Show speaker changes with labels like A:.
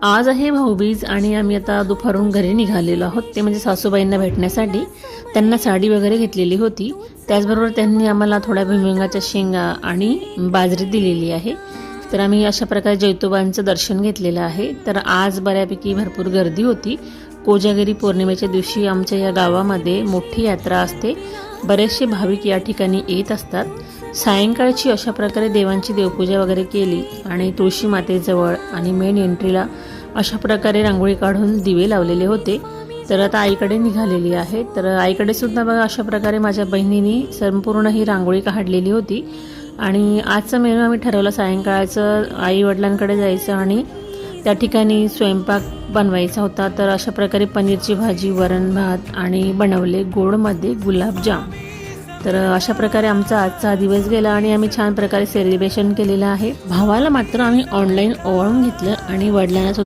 A: आज आहे भाऊबीज आणि आम्ही आता दुपारून घरी निघालेलो आहोत, ते म्हणजे सासूबाईंना भेटण्यासाठी। त्यांना साडी वगैरे घेतलेली होती, त्याचबरोबर त्यांनी आम्हाला थोड्या भुईमुगाच्या शेंगा आणि बाजरी दिलेली आहे। तर आम्ही अशा प्रकारे जैतोबांचं दर्शन घेतलेलं आहे। तर आज बऱ्यापैकी भरपूर गर्दी होती। कोजागिरी पौर्णिमेच्या दिवशी आमच्या या गावामध्ये मोठी यात्रा असते, बरेचसे भाविक या ठिकाणी येत असतात। सायंकाळची अशा प्रकारे देवांची देवपूजा वगैरे केली आणि तुळशी मातेजवळ आणि मेन एंट्रीला अशा प्रकारे रांगोळी काढून दिवे लावलेले होते। तर आता आईकडे निघालेली आहे। तर आईकडे सुद्धा बघा अशा प्रकारे माझ्या बहिणीने संपूर्ण ही रांगोळी काढलेली होती। आणि आजचा मेनू आम्ही ठरवला सायंकाळचं आई वडिलांकडे जायचं आणि त्या ठिकाणी स्वयंपाक बनवायचा होता। तर अशा प्रकारे पनीरची भाजी, वरण भात आणि बनवले गोडमध्ये गुलाबजाम। तर अशा प्रकारे आमचा आजचा दिवस गेला आणि आम्ही छान प्रकारे सेलिब्रेशन केलेलं आहे। भावाला मात्र आम्ही ऑनलाईन ओवाळून घेतलं आणि वडिलांना